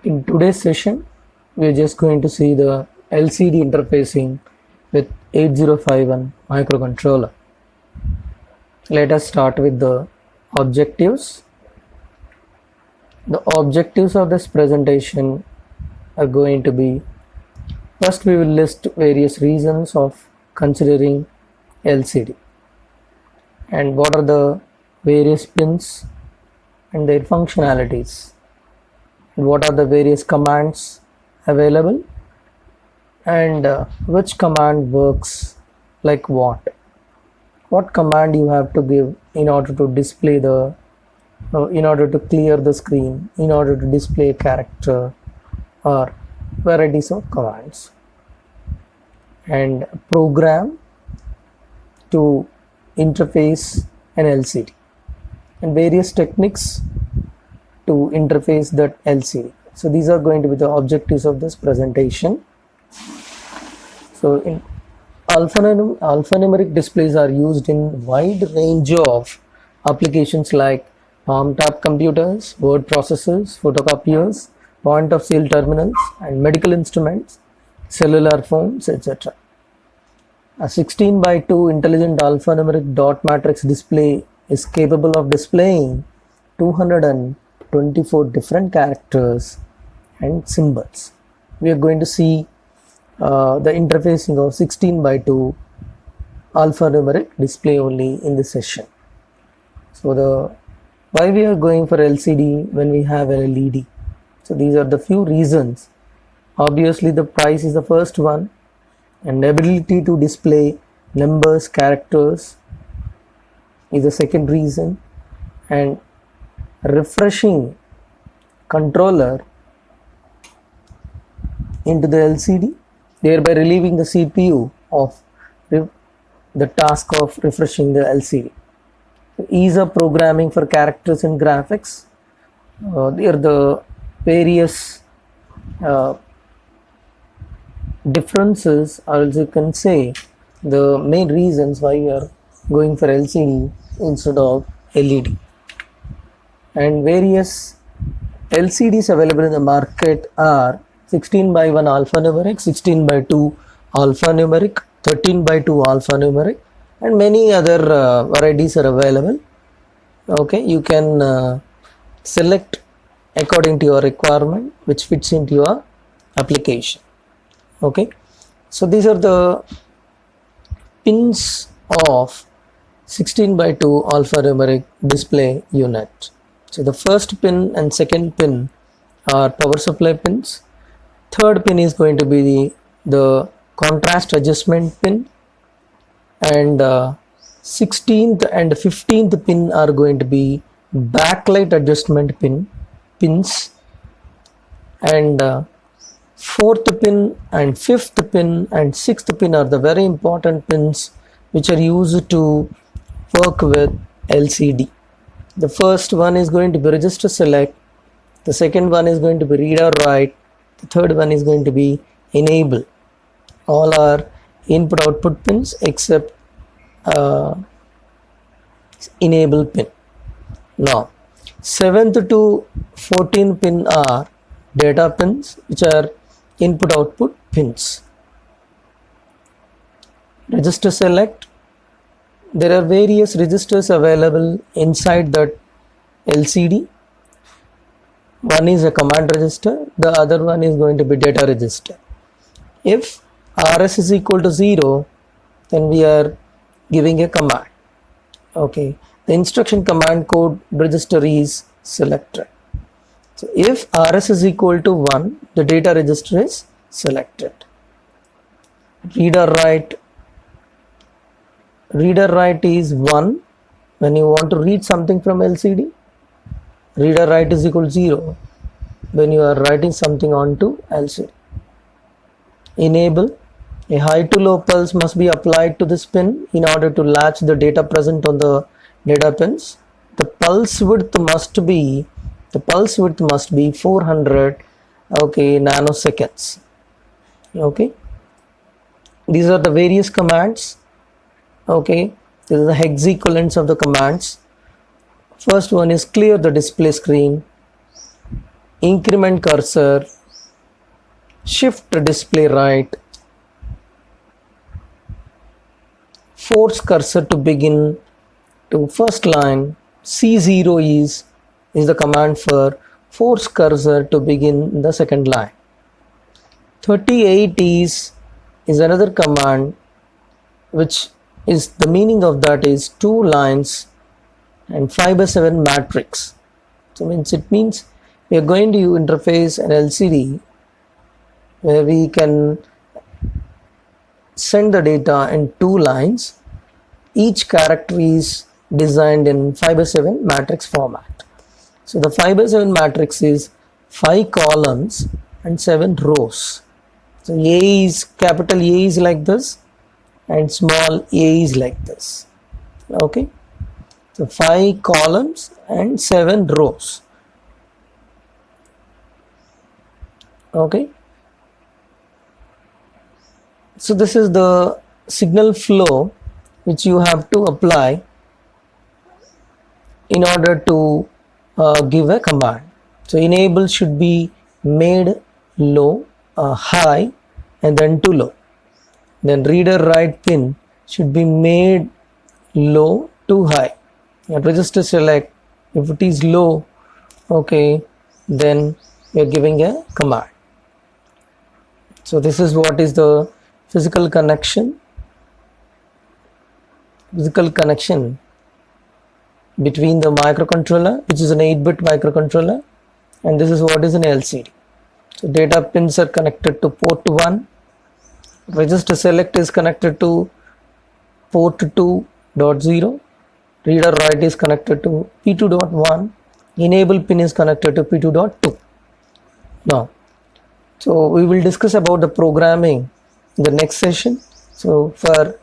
In today's session, we are just going to see the LCD interfacing with 8051 microcontroller. Let us start with the objectives. The objectives of this presentation are going to be: first, we will list various reasons of considering LCD and what are the various pins and their functionalities, and what are the various commands available, and which command works like what command you have to give in order to display the in order to clear the screen, in order to display a character, or varieties of commands, and program to interface an LCD, and various techniques to interface that LCD. So these are going to be the objectives of this presentation. So in alphanumeric displays are used in wide range of applications like palm-top computers, word processors, photocopiers, point-of-sale terminals, and medical instruments, cellular phones, etc. A 16 by 2 intelligent alphanumeric dot matrix display is capable of displaying 224 different characters and symbols. We are going to see the interfacing of 16 by 2 alphanumeric display only in this session. So why we are going for LCD when we have an LED? So these are the few reasons. Obviously the price is the first one, and ability to display numbers, characters is the second reason, and refreshing controller into the LCD, thereby relieving the CPU of the task of refreshing the LCD. Ease of programming for characters and graphics. There are the various differences, or as you can say, the main reasons why we are going for LCD instead of LED. And various LCDs available in the market are 16 by 1 alphanumeric, 16 by 2 alphanumeric, 13 by 2 alphanumeric, and many other varieties are available. Okay, you can select according to your requirement which fits into your application. Okay, so these are the pins of 16 by 2 alphanumeric display unit. So the first pin and second pin are power supply pins. Third pin is going to be the contrast adjustment pin, and 16th and 15th pin are going to be backlight adjustment pins, and 4th pin and 5th pin and 6th pin are the very important pins which are used to work with LCD. The first one is going to be register select, the second one is going to be read or write, the third one is going to be enable. All are input output pins except enable pin. Now 7th to 14th pin are data pins, which are input output pins. Register select, there are various registers available inside that LCD. One is a command register, the other one is going to be data register. If RS is equal to 0, then we are giving a command. Okay, the instruction command code register is selected. So if RS is equal to 1, the data register is selected. Read or write is 1 when you want to read something from LCD. Read or write is equal to 0 when you are writing something onto LCD. Enable, a high to low pulse must be applied to this pin in order to latch the data present on the data pins. The pulse width must be 400 nanoseconds. Okay, these are the various commands. Okay, this is the hex equivalents of the commands. First one is clear the display screen. increment cursor, shift display right, force cursor to begin to first line. C0 is the command for force cursor to begin the second line. 38 is another command, which is the meaning of that is 2 lines and 5/7 matrix. So it means we are going to interface an LCD where we can send the data in 2 lines. Each character is designed in 5/7 matrix format. So the 5/7 matrix is 5 columns and 7 rows. So A is capital A is like this and small a is like this. Okay, so 5 columns and 7 rows. Okay, so this is the signal flow which you have to apply in order to give a command. So enable should be made low, high, and then to low. Then reader write pin should be made low to high. And register select, if it is low, okay, then we are giving a command. So this is what is the physical connection between the microcontroller, which is an 8-bit microcontroller, and this is what is an LCD. So data pins are connected to port 1, register select is connected to port 2.0, reader write is connected to P2.1, enable pin is connected to P2.2. Now, so we will discuss about the programming in the next session. So for